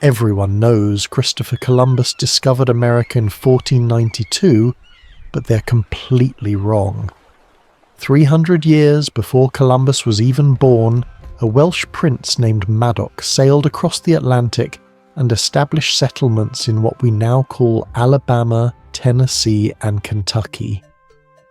Everyone knows Christopher Columbus discovered America in 1492, but they're completely wrong. 300 years before Columbus was even born, a Welsh prince named Madoc sailed across the Atlantic and established settlements in what we now call Alabama, Tennessee, and Kentucky.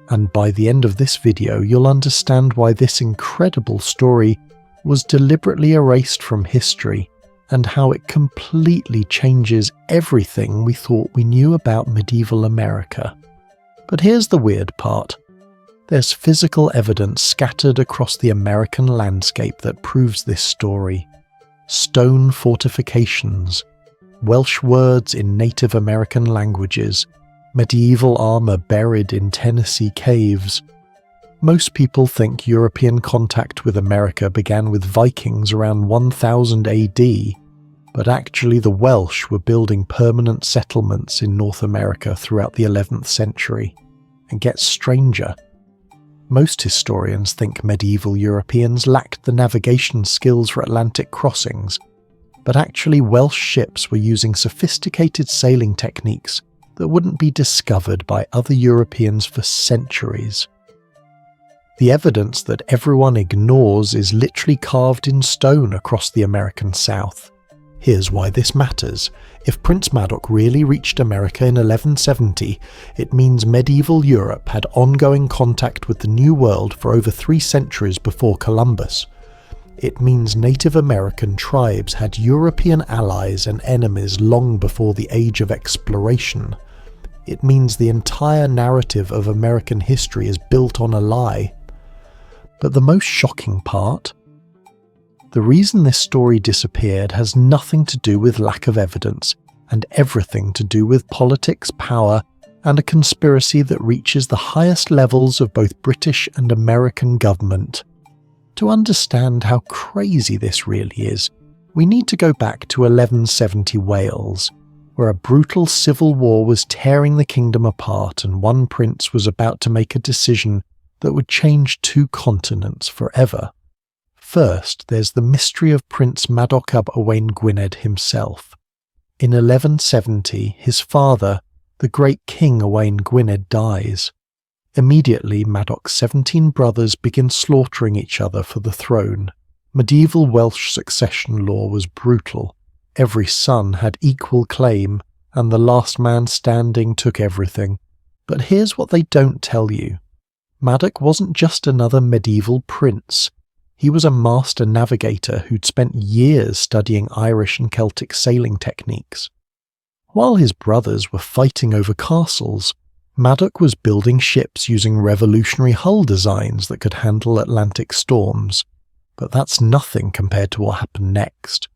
And by the end of this video, you'll understand why this incredible story was deliberately erased from history, and how it completely changes everything we thought we knew about medieval America. But here's the weird part. There's physical evidence scattered across the American landscape that proves this story. Stone fortifications, Welsh words in Native American languages, medieval armour buried in Tennessee caves. Most people think European contact with America began with Vikings around 1000 AD, but actually the Welsh were building permanent settlements in North America throughout the 11th century. And gets stranger. Most historians think medieval Europeans lacked the navigation skills for Atlantic crossings, but actually Welsh ships were using sophisticated sailing techniques that wouldn't be discovered by other Europeans for centuries. The evidence that everyone ignores is literally carved in stone across the American South. Here's why this matters. If Prince Madoc really reached America in 1170, it means medieval Europe had ongoing contact with the New World for over 3 centuries before Columbus. It means Native American tribes had European allies and enemies long before the Age of Exploration. It means the entire narrative of American history is built on a lie. But the most shocking part? The reason this story disappeared has nothing to do with lack of evidence, and everything to do with politics, power, and a conspiracy that reaches the highest levels of both British and American government. To understand how crazy this really is, we need to go back to 1170 Wales, where a brutal civil war was tearing the kingdom apart and one prince was about to make a decision that would change 2 continents forever. First, there's the mystery of Prince Madoc ab Owain Gwynedd himself. In 1170, his father, the great King Owain Gwynedd, dies. Immediately, Madoc's 17 brothers begin slaughtering each other for the throne. Medieval Welsh succession law was brutal. Every son had equal claim, and the last man standing took everything. But here's what they don't tell you. Madoc wasn't just another medieval prince. He was a master navigator who'd spent years studying Irish and Celtic sailing techniques. While his brothers were fighting over castles, Madoc was building ships using revolutionary hull designs that could handle Atlantic storms. But that's nothing compared to what happened next.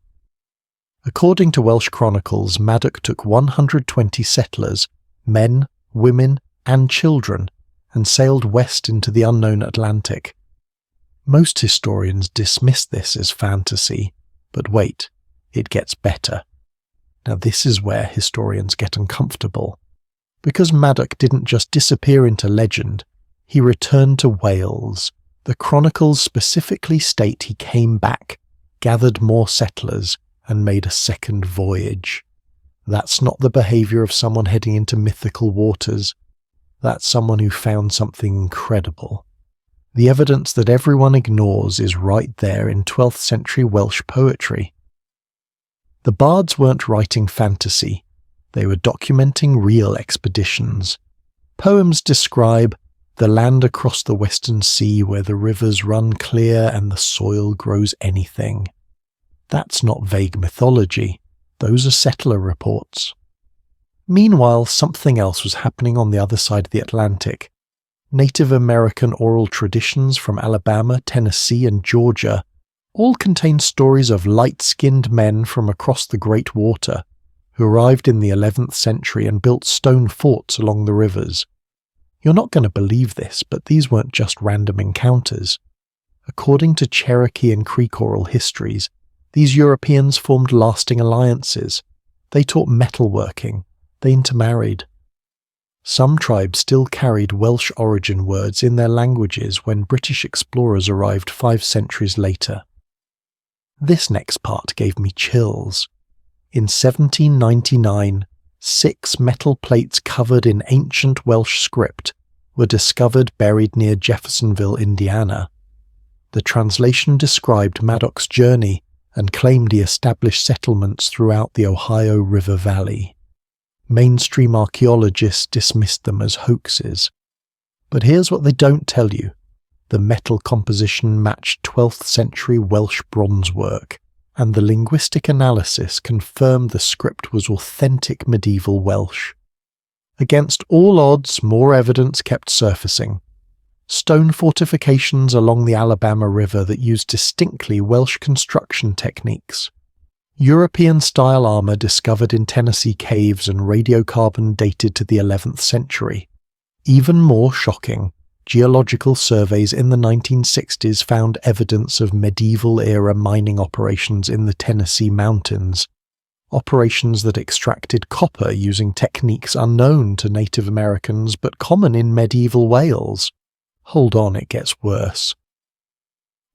According to Welsh chronicles, Madoc took 120 settlers, men, women, and children, and sailed west into the unknown Atlantic. Most historians dismiss this as fantasy, but wait, it gets better. Now this is where historians get uncomfortable. Because Madoc didn't just disappear into legend, he returned to Wales. The chronicles specifically state he came back, gathered more settlers, and made a second voyage. That's not the behaviour of someone heading into mythical waters. That's someone who found something incredible. The evidence that everyone ignores is right there in 12th century Welsh poetry. The bards weren't writing fantasy, they were documenting real expeditions. Poems describe the land across the western sea where the rivers run clear and the soil grows anything. That's not vague mythology, those are settler reports. Meanwhile, something else was happening on the other side of the Atlantic. Native American oral traditions from Alabama, Tennessee, and Georgia all contain stories of light-skinned men from across the Great Water who arrived in the 11th century and built stone forts along the rivers. You're not going to believe this, but these weren't just random encounters. According to Cherokee and Creek oral histories, these Europeans formed lasting alliances. They taught metalworking. They intermarried. Some tribes still carried Welsh origin words in their languages when British explorers arrived 5 centuries later. This next part gave me chills. In 1799, 6 metal plates covered in ancient Welsh script were discovered buried near Jeffersonville, Indiana. The translation described Madoc's journey and claimed he established settlements throughout the Ohio River Valley. Mainstream archaeologists dismissed them as hoaxes. But here's what they don't tell you. The metal composition matched 12th century Welsh bronze work, and the linguistic analysis confirmed the script was authentic medieval Welsh. Against all odds, more evidence kept surfacing. Stone fortifications along the Alabama River that used distinctly Welsh construction techniques. European-style armour discovered in Tennessee caves and radiocarbon dated to the 11th century. Even more shocking, geological surveys in the 1960s found evidence of medieval-era mining operations in the Tennessee mountains, operations that extracted copper using techniques unknown to Native Americans but common in medieval Wales. Hold on, it gets worse.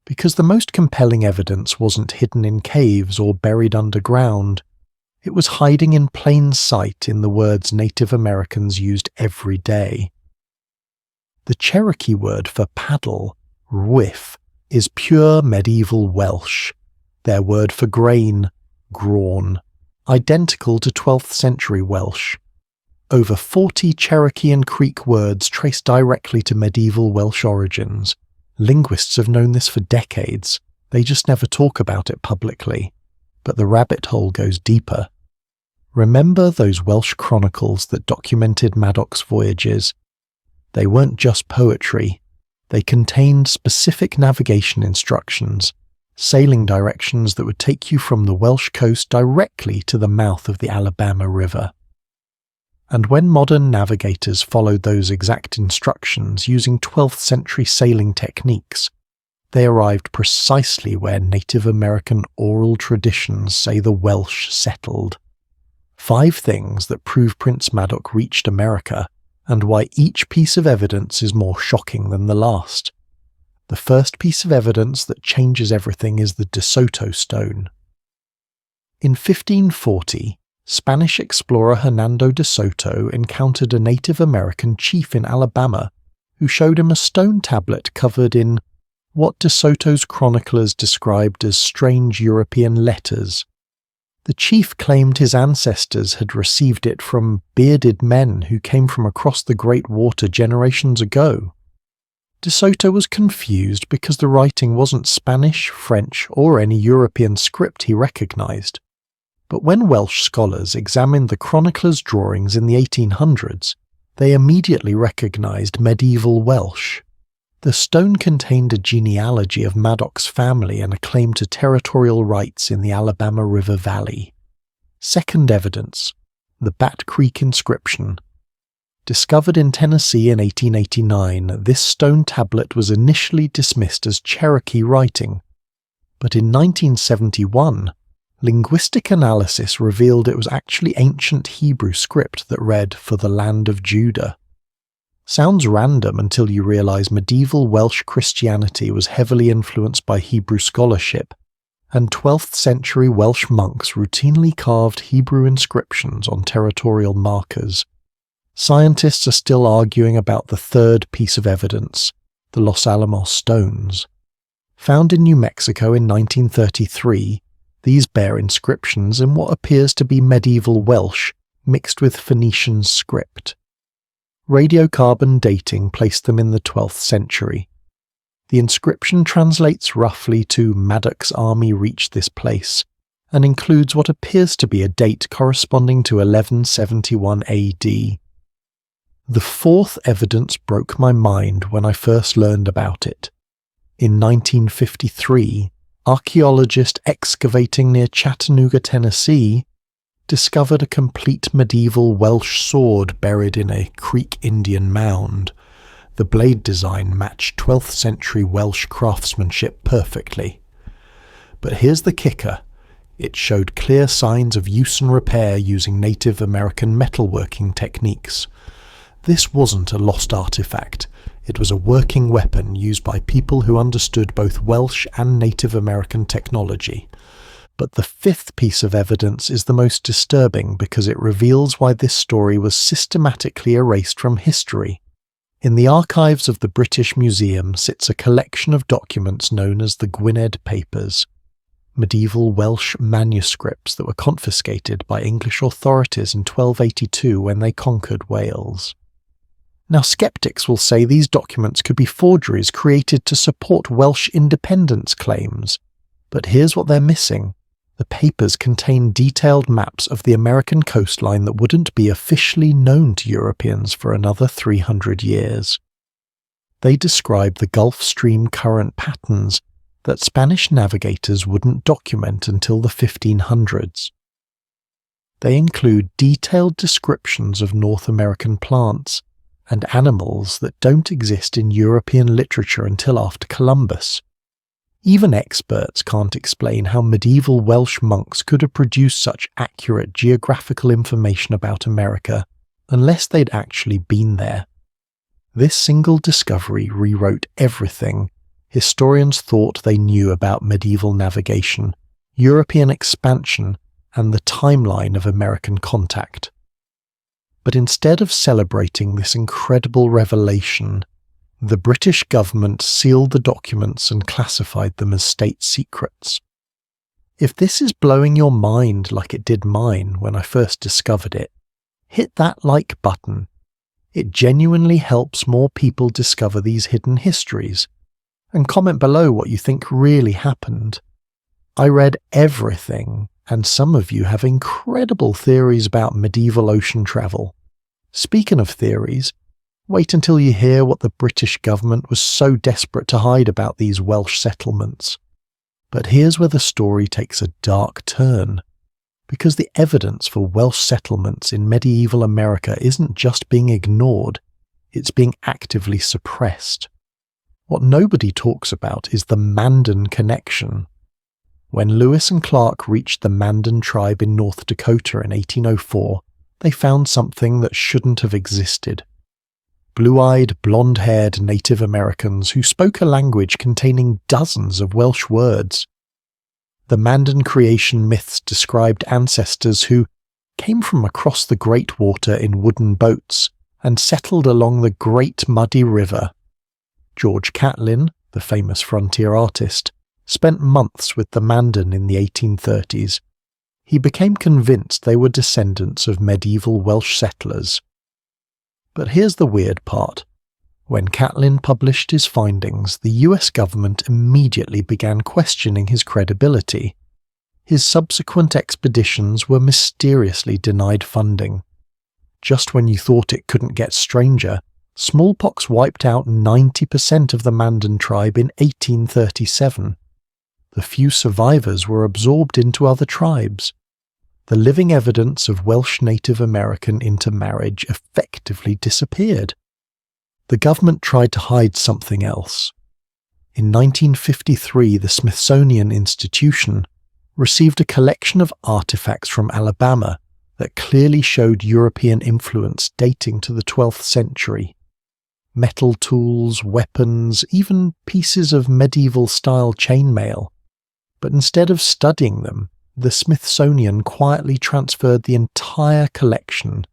Because the most compelling evidence wasn't hidden in caves or buried underground, it was hiding in plain sight in the words Native Americans used every day. The Cherokee word for paddle, rwyff, is pure medieval Welsh. Their word for grain, grawn, identical to 12th century Welsh. Over 40 Cherokee and Creek words trace directly to medieval Welsh origins. Linguists have known this for decades, they just never talk about it publicly. But the rabbit hole goes deeper. Remember those Welsh chronicles that documented Madoc's voyages? They weren't just poetry, they contained specific navigation instructions, sailing directions that would take you from the Welsh coast directly to the mouth of the Alabama River. And when modern navigators followed those exact instructions using 12th century sailing techniques, they arrived precisely where Native American oral traditions say the Welsh settled. 5 things that prove Prince Madoc reached America, and why each piece of evidence is more shocking than the last. The first piece of evidence that changes everything is the De Soto stone. In 1540, Spanish explorer Hernando de Soto encountered a Native American chief in Alabama who showed him a stone tablet covered in what De Soto's chroniclers described as strange European letters. The chief claimed his ancestors had received it from bearded men who came from across the Great Water generations ago. De Soto was confused because the writing wasn't Spanish, French, or any European script he recognized. But when Welsh scholars examined the chronicler's drawings in the 1800s, they immediately recognized medieval Welsh. The stone contained a genealogy of Madoc's family and a claim to territorial rights in the Alabama River Valley. Second evidence, the Bat Creek inscription. Discovered in Tennessee in 1889, this stone tablet was initially dismissed as Cherokee writing, but in 1971, linguistic analysis revealed it was actually ancient Hebrew script that read, "For the land of Judah." Sounds random until you realize medieval Welsh Christianity was heavily influenced by Hebrew scholarship, and 12th century Welsh monks routinely carved Hebrew inscriptions on territorial markers. Scientists are still arguing about the third piece of evidence, the Los Alamos stones. Found in New Mexico in 1933, these bear inscriptions in what appears to be medieval Welsh mixed with Phoenician script. Radiocarbon dating placed them in the 12th century. The inscription translates roughly to "Madoc's army reached this place," and includes what appears to be a date corresponding to 1171 AD. The fourth evidence broke my mind when I first learned about it. In 1953, archaeologists excavating near Chattanooga, Tennessee, discovered a complete medieval Welsh sword buried in a Creek Indian mound. The blade design matched 12th century Welsh craftsmanship perfectly. But here's the kicker. It showed clear signs of use and repair using Native American metalworking techniques. This wasn't a lost artifact. It was a working weapon used by people who understood both Welsh and Native American technology. But the fifth piece of evidence is the most disturbing because it reveals why this story was systematically erased from history. In the archives of the British Museum sits a collection of documents known as the Gwynedd Papers, medieval Welsh manuscripts that were confiscated by English authorities in 1282 when they conquered Wales. Now, skeptics will say these documents could be forgeries created to support Welsh independence claims, but here's what they're missing. The papers contain detailed maps of the American coastline that wouldn't be officially known to Europeans for another 300 years. They describe the Gulf Stream current patterns that Spanish navigators wouldn't document until the 1500s. They include detailed descriptions of North American plants and animals that don't exist in European literature until after Columbus. Even experts can't explain how medieval Welsh monks could have produced such accurate geographical information about America unless they'd actually been there. This single discovery rewrote everything historians thought they knew about medieval navigation, European expansion, and the timeline of American contact. But instead of celebrating this incredible revelation, the British government sealed the documents and classified them as state secrets. If this is blowing your mind like it did mine when I first discovered it, hit that like button. It genuinely helps more people discover these hidden histories. And comment below what you think really happened. I read everything, and some of you have incredible theories about medieval ocean travel. Speaking of theories, wait until you hear what the British government was so desperate to hide about these Welsh settlements. But here's where the story takes a dark turn, because the evidence for Welsh settlements in medieval America isn't just being ignored, it's being actively suppressed. What nobody talks about is the Mandan connection. When Lewis and Clark reached the Mandan tribe in North Dakota in 1804, they found something that shouldn't have existed. Blue-eyed, blonde-haired Native Americans who spoke a language containing dozens of Welsh words. The Mandan creation myths described ancestors who came from across the Great Water in wooden boats and settled along the Great Muddy River. George Catlin, the famous frontier artist, spent months with the Mandan in the 1830s. He became convinced they were descendants of medieval Welsh settlers. But here's the weird part. When Catlin published his findings, the US government immediately began questioning his credibility. His subsequent expeditions were mysteriously denied funding. Just when you thought it couldn't get stranger, smallpox wiped out 90% of the Mandan tribe in 1837. The few survivors were absorbed into other tribes. The living evidence of Welsh Native American intermarriage effectively disappeared. The government tried to hide something else. In 1953, the Smithsonian Institution received a collection of artifacts from Alabama that clearly showed European influence dating to the 12th century. Metal tools, weapons, even pieces of medieval-style chainmail. But instead of studying them, the Smithsonian quietly transferred the entire collection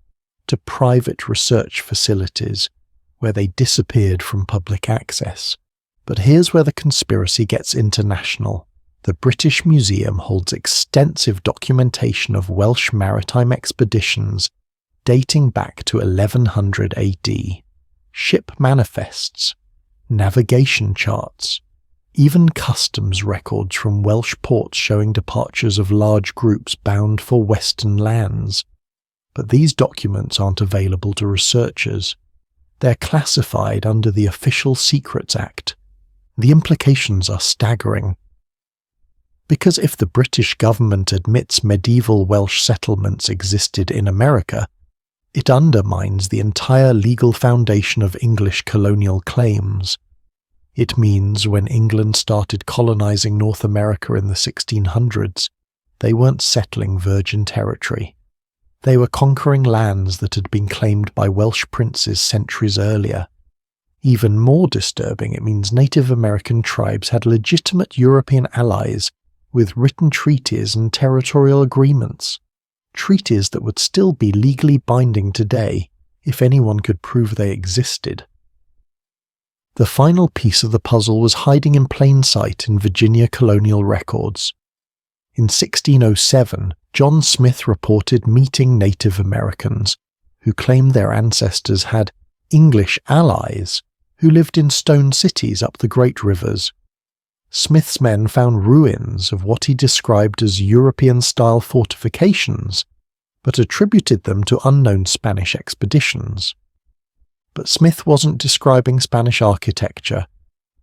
to private research facilities, where they disappeared from public access. But here's where the conspiracy gets international. The British Museum holds extensive documentation of Welsh maritime expeditions dating back to 1100 AD. Ship manifests, navigation charts, even customs records from Welsh ports showing departures of large groups bound for western lands. But these documents aren't available to researchers. They're classified under the Official Secrets Act. The implications are staggering. Because if the British government admits medieval Welsh settlements existed in America, it undermines the entire legal foundation of English colonial claims. It means when England started colonizing North America in the 1600s, they weren't settling virgin territory. They were conquering lands that had been claimed by Welsh princes centuries earlier. Even more disturbing, it means Native American tribes had legitimate European allies with written treaties and territorial agreements, treaties that would still be legally binding today if anyone could prove they existed. The final piece of the puzzle was hiding in plain sight in Virginia colonial records. In 1607, John Smith reported meeting Native Americans who claimed their ancestors had English allies who lived in stone cities up the great rivers. Smith's men found ruins of what he described as European-style fortifications, but attributed them to unknown Spanish expeditions. But Smith wasn't describing Spanish architecture.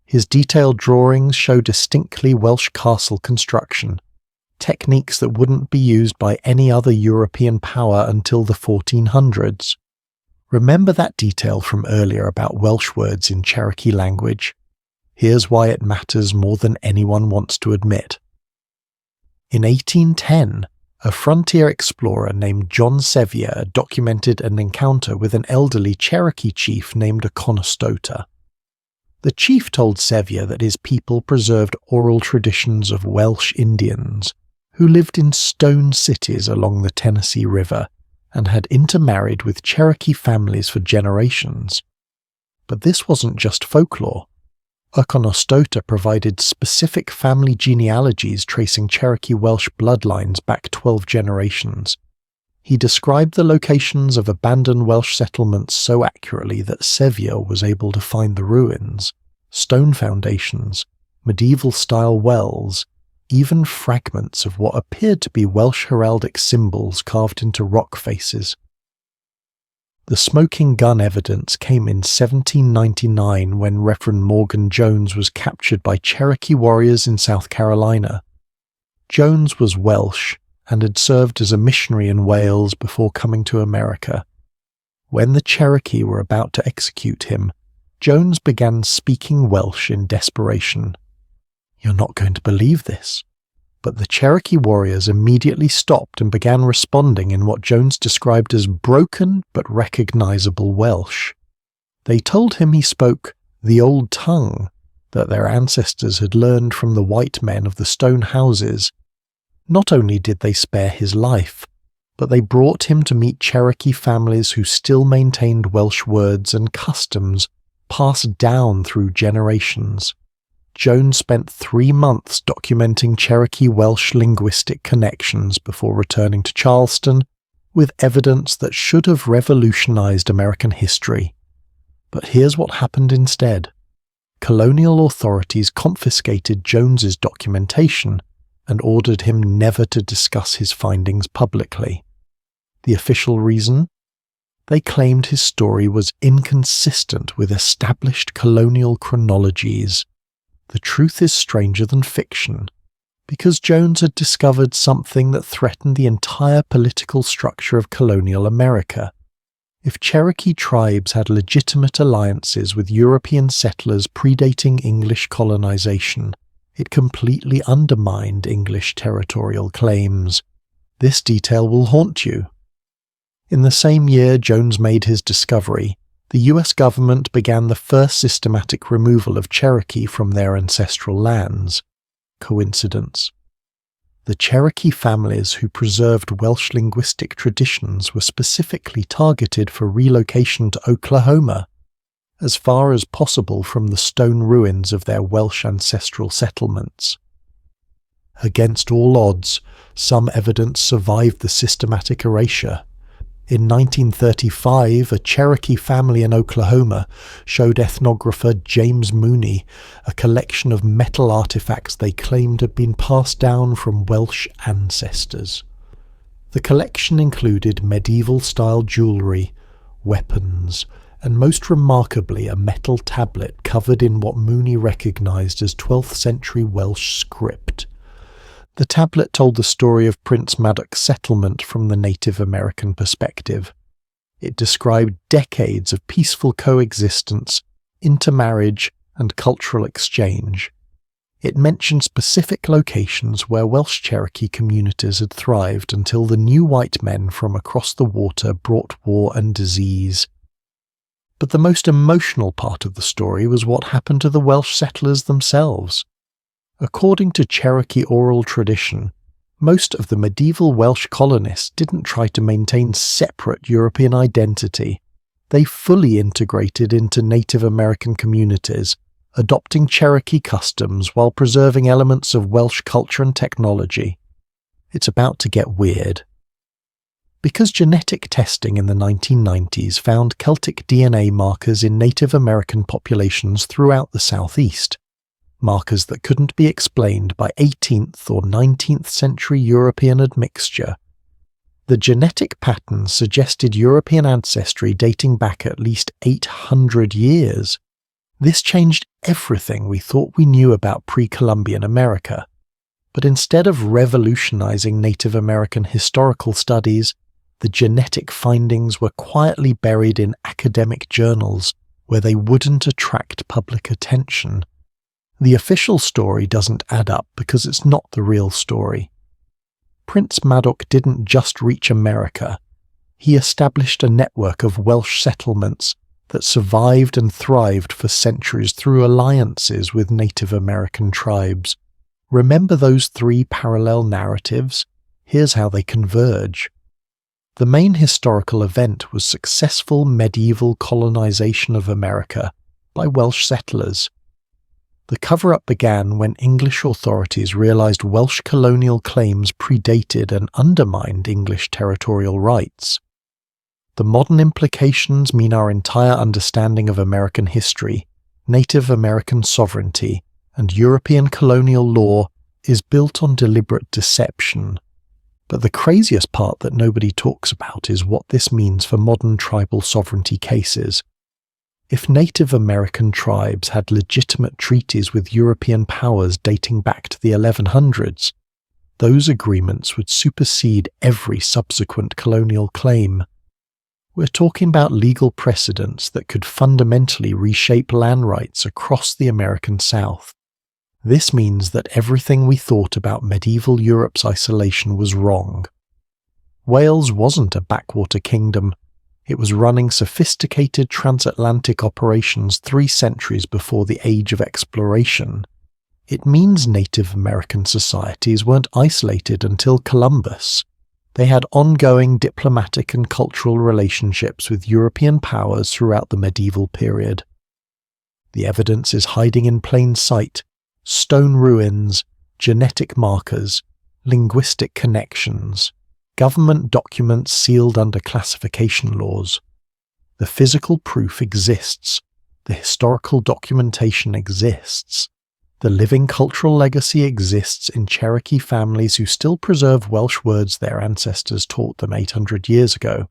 His detailed drawings show distinctly Welsh castle construction, techniques that wouldn't be used by any other European power until the 1400s. Remember that detail from earlier about Welsh words in Cherokee language? Here's why it matters more than anyone wants to admit. In 1810, a frontier explorer named John Sevier documented an encounter with an elderly Cherokee chief named Conestoga. The chief told Sevier that his people preserved oral traditions of Welsh Indians, who lived in stone cities along the Tennessee River and had intermarried with Cherokee families for generations. But this wasn't just folklore. Conestoga provided specific family genealogies tracing Cherokee Welsh bloodlines back 12 generations. He described the locations of abandoned Welsh settlements so accurately that Sevier was able to find the ruins, stone foundations, medieval-style wells, even fragments of what appeared to be Welsh heraldic symbols carved into rock faces. The smoking gun evidence came in 1799 when Reverend Morgan Jones was captured by Cherokee warriors in South Carolina. Jones was Welsh and had served as a missionary in Wales before coming to America. When the Cherokee were about to execute him, Jones began speaking Welsh in desperation. You're not going to believe this, but the Cherokee warriors immediately stopped and began responding in what Jones described as broken but recognizable Welsh. They told him he spoke the old tongue that their ancestors had learned from the white men of the stone houses. Not only did they spare his life, but they brought him to meet Cherokee families who still maintained Welsh words and customs passed down through generations. Jones spent 3 months documenting Cherokee Welsh linguistic connections before returning to Charleston with evidence that should have revolutionized American history. But here's what happened instead. Colonial authorities confiscated Jones's documentation and ordered him never to discuss his findings publicly. The official reason? They claimed his story was inconsistent with established colonial chronologies. The truth is stranger than fiction, because Jones had discovered something that threatened the entire political structure of colonial America. If Cherokee tribes had legitimate alliances with European settlers predating English colonization, it completely undermined English territorial claims. This detail will haunt you. In the same year Jones made his discovery, the US government began the first systematic removal of Cherokee from their ancestral lands. Coincidence? The Cherokee families who preserved Welsh linguistic traditions were specifically targeted for relocation to Oklahoma, as far as possible from the stone ruins of their Welsh ancestral settlements. Against all odds, some evidence survived the systematic erasure. In 1935, a Cherokee family in Oklahoma showed ethnographer James Mooney a collection of metal artifacts they claimed had been passed down from Welsh ancestors. The collection included medieval-style jewellery, weapons, and most remarkably a metal tablet covered in what Mooney recognised as 12th century Welsh script. The tablet told the story of Prince Madoc's settlement from the Native American perspective. It described decades of peaceful coexistence, intermarriage, and cultural exchange. It mentioned specific locations where Welsh Cherokee communities had thrived until the new white men from across the water brought war and disease. But the most emotional part of the story was what happened to the Welsh settlers themselves. According to Cherokee oral tradition, most of the medieval Welsh colonists didn't try to maintain separate European identity. They fully integrated into Native American communities, adopting Cherokee customs while preserving elements of Welsh culture and technology. It's about to get weird. Because genetic testing in the 1990s found Celtic DNA markers in Native American populations throughout the southeast, markers that couldn't be explained by 18th or 19th century European admixture, the genetic patterns suggested European ancestry dating back at least 800 years. This changed everything we thought we knew about pre-Columbian America. But instead of revolutionizing Native American historical studies, the genetic findings were quietly buried in academic journals where they wouldn't attract public attention. The official story doesn't add up because it's not the real story. Prince Madoc didn't just reach America. He established a network of Welsh settlements that survived and thrived for centuries through alliances with Native American tribes. Remember those three parallel narratives? Here's how they converge. The main historical event was successful medieval colonization of America by Welsh settlers. The cover-up began when English authorities realized Welsh colonial claims predated and undermined English territorial rights. The modern implications mean our entire understanding of American history, Native American sovereignty, and European colonial law is built on deliberate deception. But the craziest part that nobody talks about is what this means for modern tribal sovereignty cases. If Native American tribes had legitimate treaties with European powers dating back to the 1100s, those agreements would supersede every subsequent colonial claim. We're talking about legal precedents that could fundamentally reshape land rights across the American South. This means that everything we thought about medieval Europe's isolation was wrong. Wales wasn't a backwater kingdom. It was running sophisticated transatlantic operations 3 centuries before the age of exploration. It means Native American societies weren't isolated until Columbus. They had ongoing diplomatic and cultural relationships with European powers throughout the medieval period. The evidence is hiding in plain sight: stone ruins, genetic markers, linguistic connections, government documents sealed under classification laws. The physical proof exists. The historical documentation exists. The living cultural legacy exists in Cherokee families who still preserve Welsh words their ancestors taught them 800 years ago.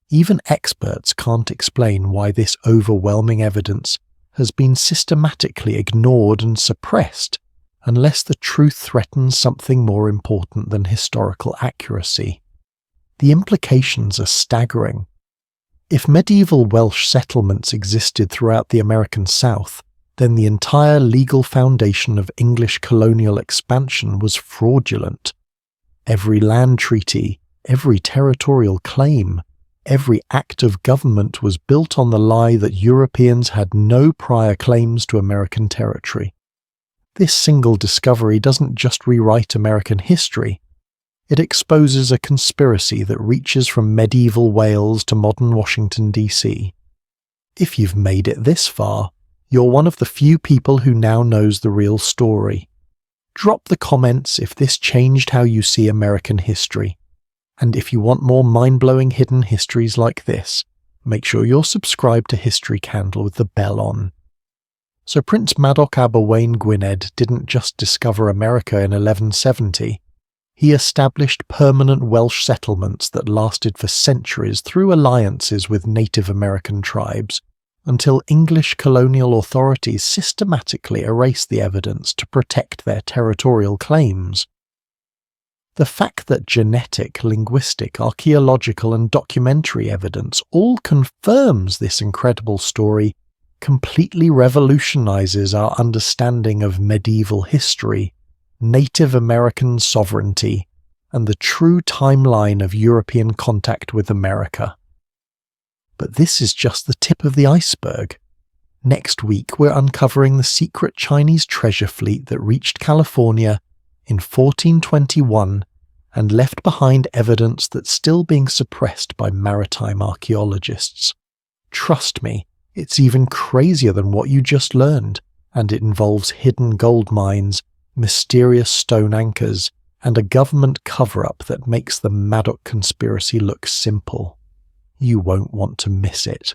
Even experts can't explain why this overwhelming evidence has been systematically ignored and suppressed, unless the truth threatens something more important than historical accuracy. The implications are staggering. If medieval Welsh settlements existed throughout the American South, then the entire legal foundation of English colonial expansion was fraudulent. Every land treaty, every territorial claim, every act of government was built on the lie that Europeans had no prior claims to American territory. This single discovery doesn't just rewrite American history. It exposes a conspiracy that reaches from medieval Wales to modern Washington, D.C. If you've made it this far, you're one of the few people who now knows the real story. Drop the comments if this changed how you see American history. And if you want more mind-blowing hidden histories like this, make sure you're subscribed to History Candle with the bell on. So Prince Madoc ab Owain Gwynedd didn't just discover America in 1170. He established permanent Welsh settlements that lasted for centuries through alliances with Native American tribes, until English colonial authorities systematically erased the evidence to protect their territorial claims. The fact that genetic, linguistic, archaeological and documentary evidence all confirms this incredible story completely revolutionizes our understanding of medieval history, Native American sovereignty, and the true timeline of European contact with America. But this is just the tip of the iceberg. Next week, we're uncovering the secret Chinese treasure fleet that reached California in 1421 and left behind evidence that's still being suppressed by maritime archaeologists. Trust me, it's even crazier than what you just learned, and it involves hidden gold mines, mysterious stone anchors, and a government cover-up that makes the Madoc conspiracy look simple. You won't want to miss it.